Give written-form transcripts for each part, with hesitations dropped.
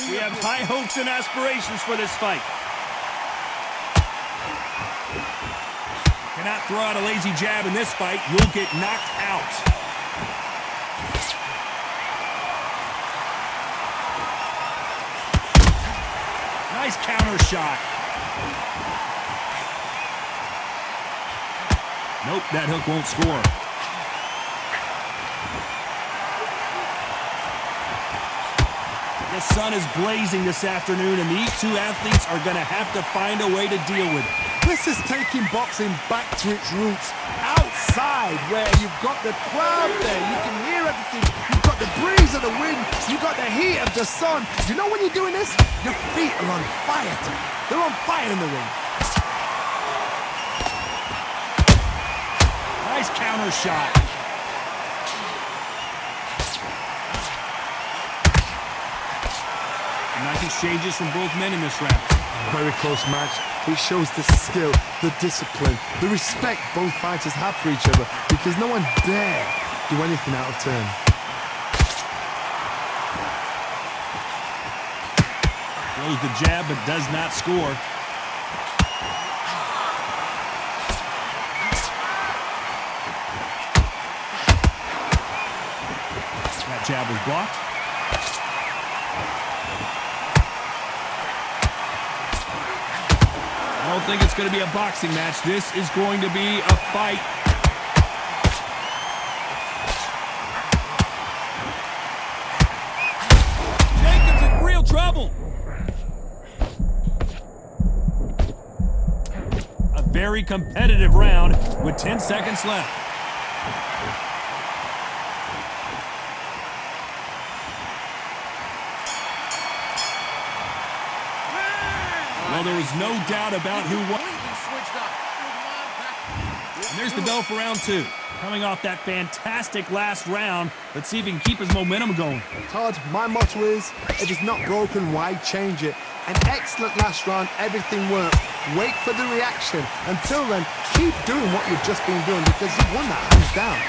We have high hopes and aspirations for this fight. Cannot throw out a lazy jab in this fight. You'll get knocked out. Nice counter shot. Nope, that hook won't score. The sun is blazing this afternoon, and these two athletes are going to have to find a way to deal with it. This is taking boxing back to its roots. Outside, where you've got the crowd there, you can hear everything. You've got the breeze of the wind, you've got the heat of the sun. You know when you're doing this? Your feet are on fire. They're on fire in the ring. Nice counter shot. Nice exchanges from both men in this round. Very close match. It shows the skill, the discipline, the respect both fighters have for each other, because no one dare do anything out of turn. Throws the jab but does not score. That jab was blocked. I don't think it's going to be a boxing match. This is going to be a fight. Jacobs in real trouble. A very competitive round with 10 seconds left. Well, there was no doubt about who won. And there's the bell for round two. Coming off that fantastic last round, let's see if he can keep his momentum going. Todd, my motto is, if it's not broken, why change it? An excellent last round, everything worked. Wait for the reaction. Until then, keep doing what you've just been doing, because you've won that hands down.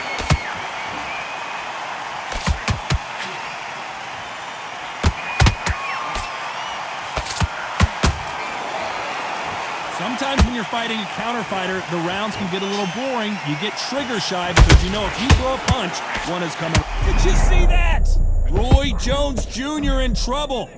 Sometimes when you're fighting a counter fighter, the rounds can get a little boring. You get trigger shy because you know if you throw a punch, one is coming. Did you see that? Roy Jones Jr. in trouble.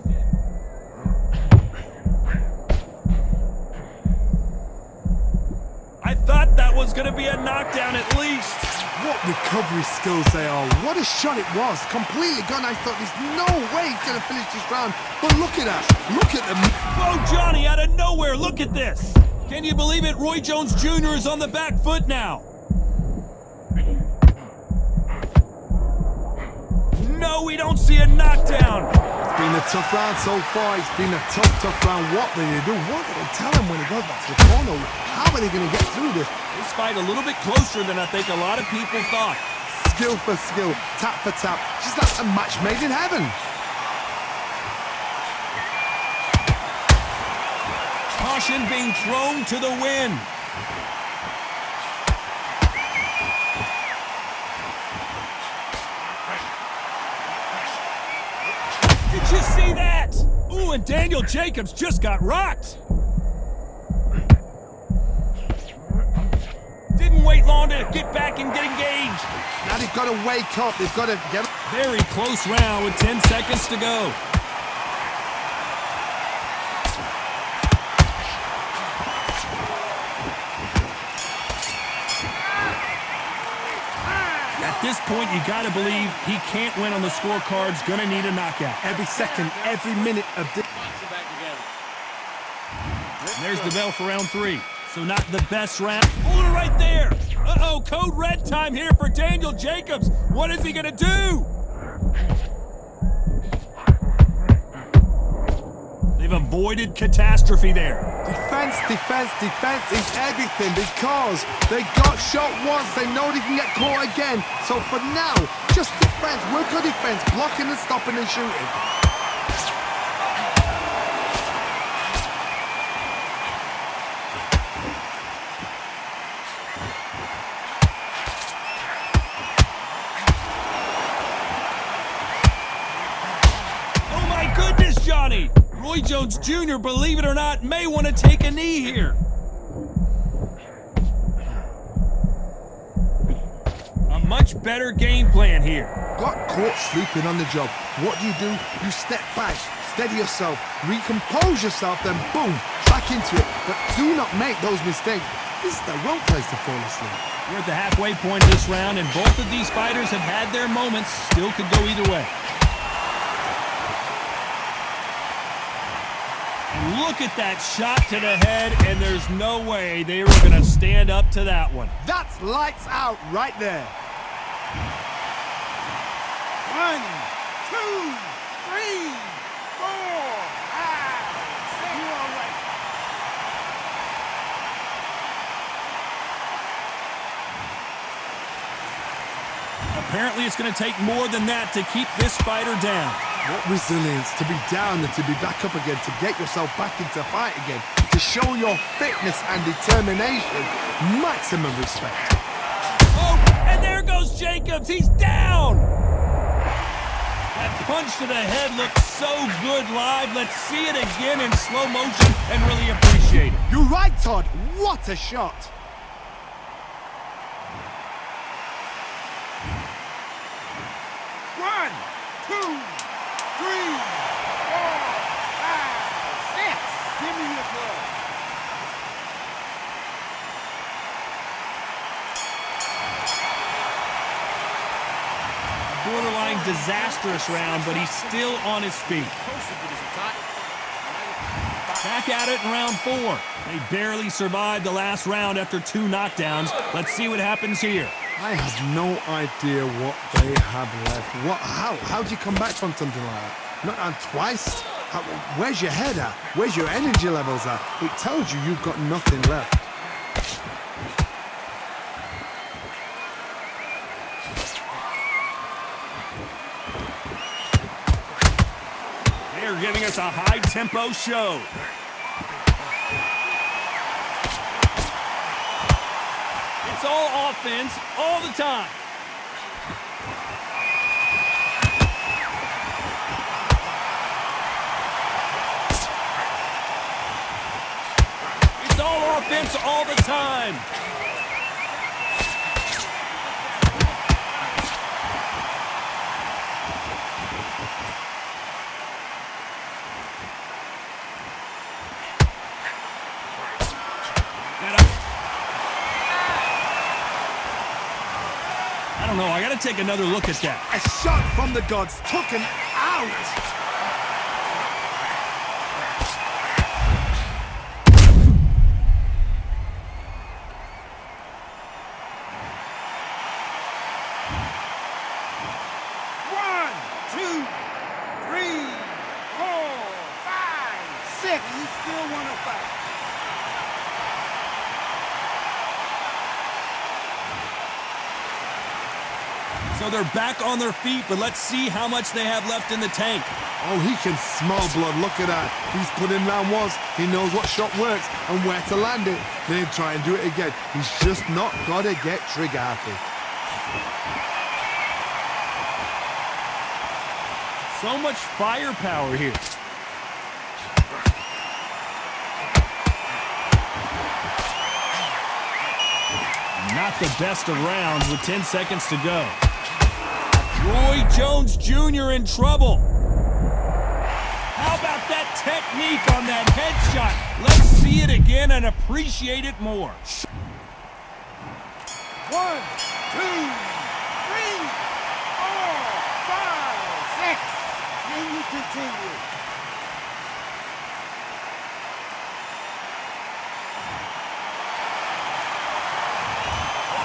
I thought that was going to be a knockdown at least. What recovery skills they are. What a shot it was. Completely gone. I thought there's no way he's going to finish this round. But look at that. Look at them. Oh, Johnny, out of nowhere. Look at this. Can you believe it? Roy Jones Jr. is on the back foot now. No, we don't see a knockdown. It's been a tough round so far. It's been a tough round. What will they do? What do they tell him when he goes back to the corner? How are they going to get through this? This fight a little bit closer than I think a lot of people thought. Skill for skill, tap for tap. Just like a match made in heaven. Caution being thrown to the wind. Did you see that? Ooh, and Daniel Jacobs just got rocked. Didn't wait long to get back and get engaged. Now they've got to wake up. They've got to get... Very close round with 10 seconds to go. At this point, you got to believe he can't win on the scorecards. Going to need a knockout. Every second, every minute of this... And there's the bell for round three. So not the best round. Oh, right there. Uh-oh, code red time here for Daniel Jacobs. What is he going to do? They've avoided catastrophe there. Defense is everything, because they got shot once. They know they can get caught again. So for now, just defense. Work on defense. Blocking and stopping and shooting. Oh my goodness, Johnny. Roy Jones Jr., believe it or not, may want to take a knee here. A much better game plan here. Got caught sleeping on the job. What do? You step back, steady yourself, recompose yourself, then boom, back into it. But do not make those mistakes. This is the wrong place to fall asleep. We're at the halfway point of this round, and both of these fighters have had their moments. Still could go either way. And look at that shot to the head, and there's no way they were going to stand up to that one. That's lights out right there. 1, 2, 3, 4, 5, 6. You're all right. Apparently, it's going to take more than that to keep this fighter down. What resilience to be down and to be back up again, to get yourself back into fight again, to show your fitness and determination. Maximum respect. Oh, and there goes Jacobs. He's down. That punch to the head looks so good live. Let's see it again in slow motion and really appreciate it. You're right, Todd. What a shot. One, two, 3, 4, 5, 6. Give me your blood. Borderline disastrous round, but he's still on his feet. Back at it in round 4. They barely survived the last round after 2 knockdowns. Let's see what happens here. I have no idea what they have left. How do you come back from something like that? Not on twice? Where's your head at? Where's your energy levels at? It tells you you've got nothing left. They're giving us a high-tempo show. It's all offense, all the time. It's all offense all the time. I don't know, I gotta take another look at that. A shot from the gods took him out. One, two, 3, 4, 5, 6. You still want to fight? So they're back on their feet, but let's see how much they have left in the tank. Oh, he can smell blood. Look at that. He's put in round once. He knows what shot works and where to land it. Then try and do it again. He's just not got to get trigger happy. So much firepower here. Not the best of rounds with 10 seconds to go. Roy Jones Jr. in trouble. How about that technique on that headshot? Let's see it again and appreciate it more. 1, 2, 3, 4, 5, 6. Can you continue?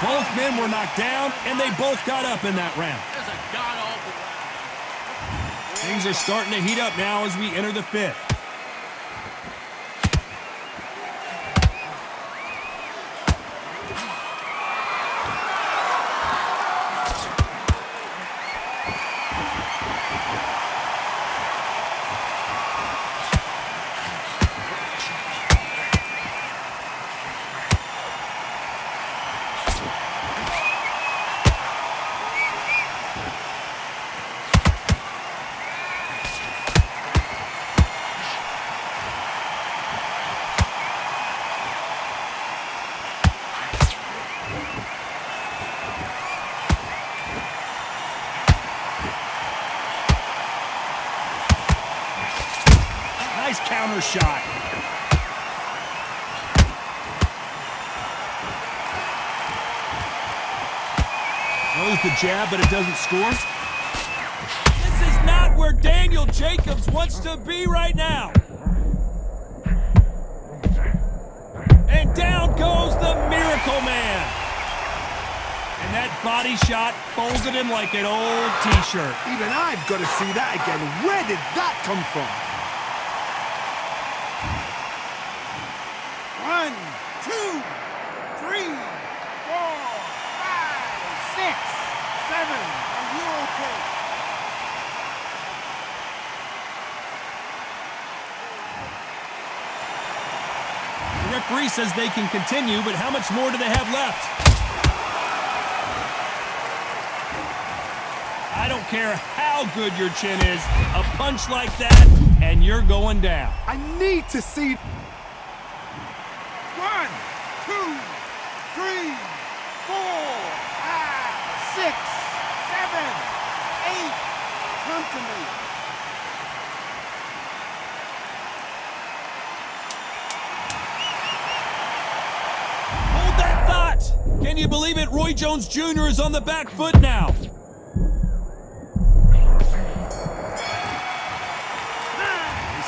Both men were knocked down, and they both got up in that round. Things are starting to heat up now as we enter the 5th. Nice counter shot. Throws the jab, but it doesn't score. This is not where Daniel Jacobs wants to be right now. And down goes the Miracle Man. And that body shot folded him like an old t-shirt. Even I've got to see that again. Where did that come from? 1, 2, 3, 4, 5, 6, 7. Are you okay? The referee says they can continue, but how much more do they have left? I don't care how good your chin is, a punch like that, and you're going down. I need to see... 1, 2, 3, 4, 5, 6, 7, 8. Come to me. Hold that thought! Can you believe it? Roy Jones Jr. is on the back foot now.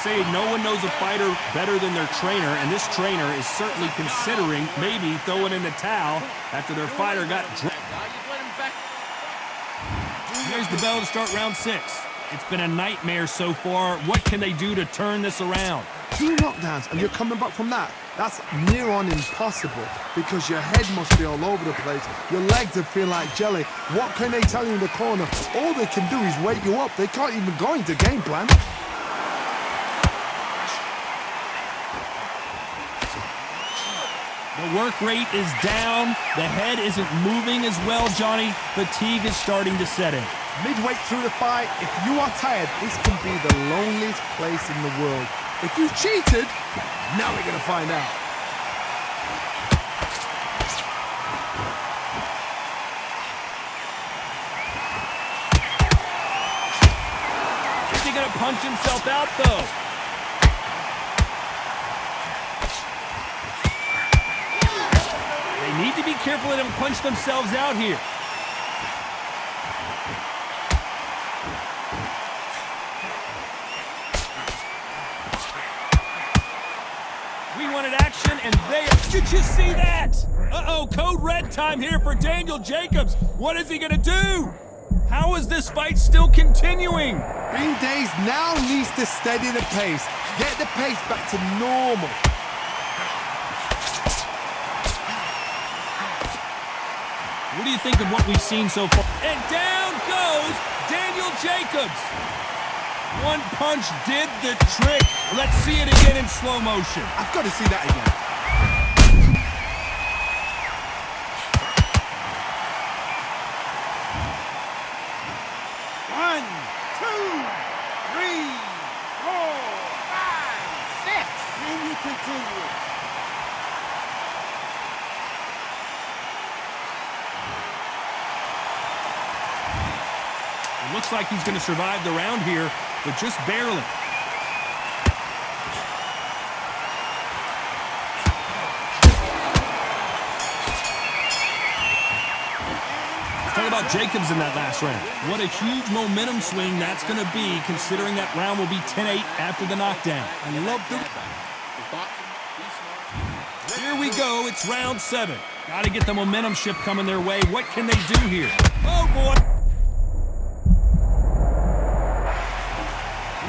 Say no one knows a fighter better than their trainer, and this trainer is certainly considering maybe throwing in the towel after their fighter got dropped. Here's the bell to start round 6. It's been a nightmare so far. What can they do to turn this around? 2 knockdowns and you're coming back from that. That's near on impossible because your head must be all over the place. Your legs are feel like jelly. What can they tell you in the corner? All they can do is wake you up. They can't even go into game plan. The work rate is down. The head isn't moving as well, Johnny. Fatigue is starting to set in. Midway through the fight, if you are tired, this can be the loneliest place in the world. If you cheated, now we're going to find out. Is he going to punch himself out, though? They need to be careful they don't punch themselves out here. We wanted action, and they... Did you see that? Uh-oh, code red time here for Daniel Jacobs. What is he going to do? How is this fight still continuing? Bean Days now needs to steady the pace. Get the pace back to normal. What do you think of what we've seen so far? And down goes Daniel Jacobs. One punch did the trick. Let's see it again in slow motion. I've got to see that again. One, 2, 3, 4, 5, 6. Then you continue. It looks like he's going to survive the round here, but just barely. Talk about Jacobs in that last round. What a huge momentum swing that's going to be, considering that round will be 10-8 after the knockdown. I love the... Here we go. It's round 7. Got to get the momentum shift coming their way. What can they do here? Oh, boy.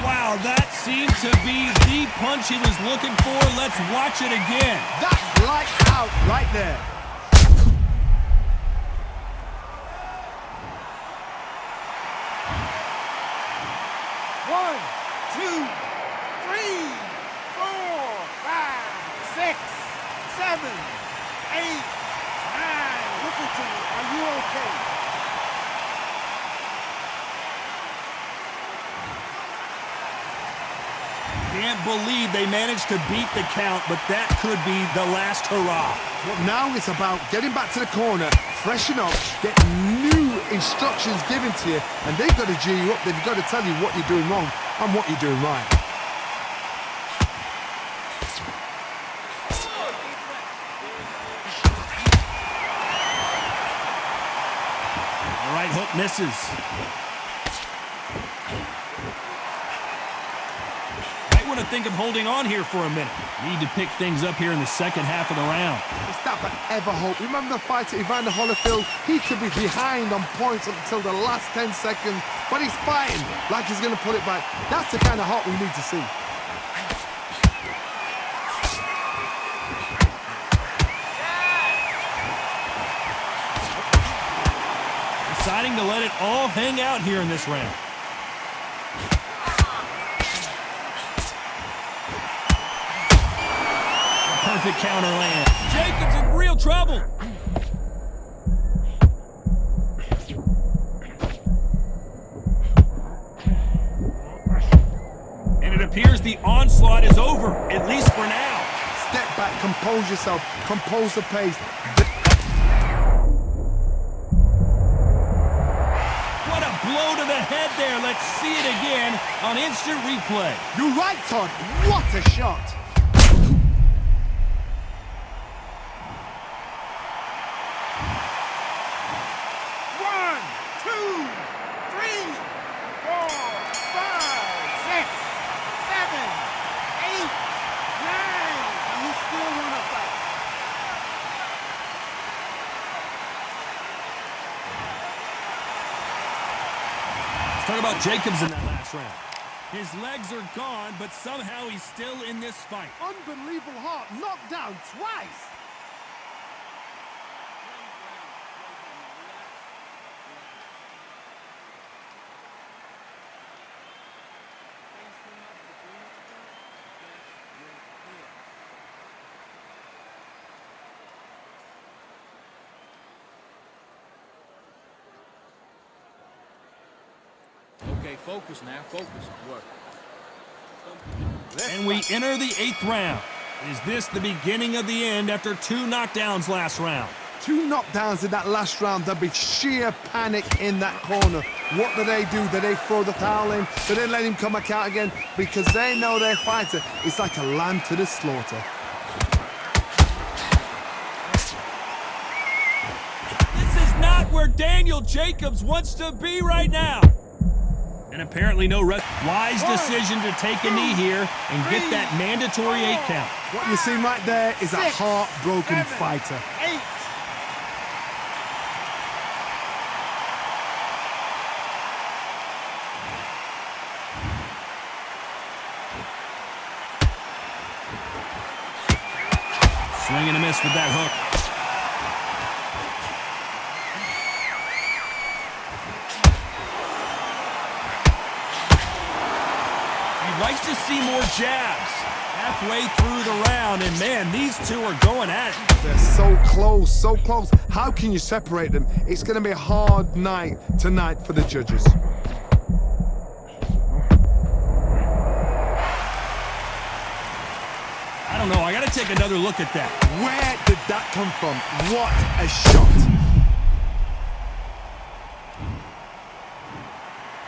Wow, that seemed to be the punch he was looking for. Let's watch it again. That's light out right there. One, 2, 3, 4, 5, 6, 7, 8, 9. Listen to me. Are you okay? Can't believe they managed to beat the count, but that could be the last hurrah. Well, now it's about getting back to the corner, freshen up, get new instructions given to you, and they've got to G you up. They've got to tell you what you're doing wrong and what you're doing right. Right hook misses. Might want to think of holding on here for a minute. Need to pick things up here in the second half of the round. It's that forever hope. Remember the fighter Evander Holyfield? He could be behind on points until the last 10 seconds, but he's fighting like he's going to pull it back. That's the kind of hope we need to see. Deciding to let it all hang out here in this round. Perfect counter land. Jacobs in real trouble. And it appears the onslaught is over, at least for now. Step back, compose yourself, compose the pace. What a blow to the head there. Let's see it again on instant replay. You're right, Todd. What a shot. Talk about Jacobs in that last round. His legs are gone, but somehow he's still in this fight. Unbelievable heart, knocked down twice. Okay, focus now, focus. Work. And we enter the 8th round. Is this the beginning of the end after 2 knockdowns last round? 2 knockdowns in that last round. There'll be sheer panic in that corner. What do? Do they throw the towel in? Do they let him come back out again? Because they know their fighter is like a lamb to the slaughter. This is not where Daniel Jacobs wants to be right now. And apparently no rest. Wise decision to take a knee here and get that mandatory 8 count. What you see right there is a heartbroken fighter. 8. Swing and a miss with that hook. Likes to see more jabs halfway through the round, and man, these two are going at it. They're so close, so close. How can you separate them? It's going to be a hard night tonight for the judges. I don't know, I gotta take another look at that. Where did that come from? What a shot.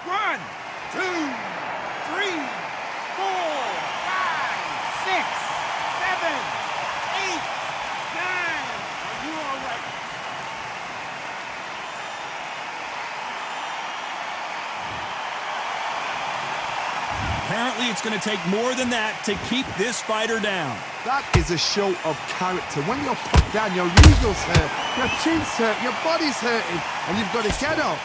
1, 2, 3, 4, 5, 6, 7, 8, 9. Are you all right? Apparently it's gonna take more than that to keep this fighter down. That is a show of character. When you're put down, your eagles hurt, your chin's hurt, your body's hurting, and you've got to get up,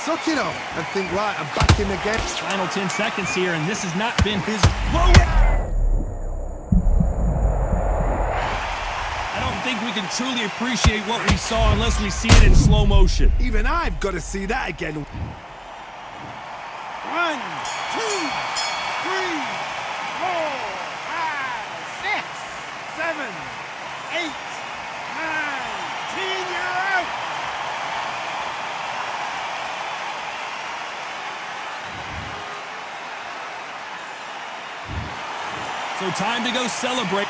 suck it up, and think, right, I'm back in the game. Final 10 seconds here, and this has not been his... I don't think we can truly appreciate what we saw unless we see it in slow motion. Even I've got to see that again. 1, 2, 3, 4, 5, 6, 7, 8, 9, 10. You're out. So time to go celebrate.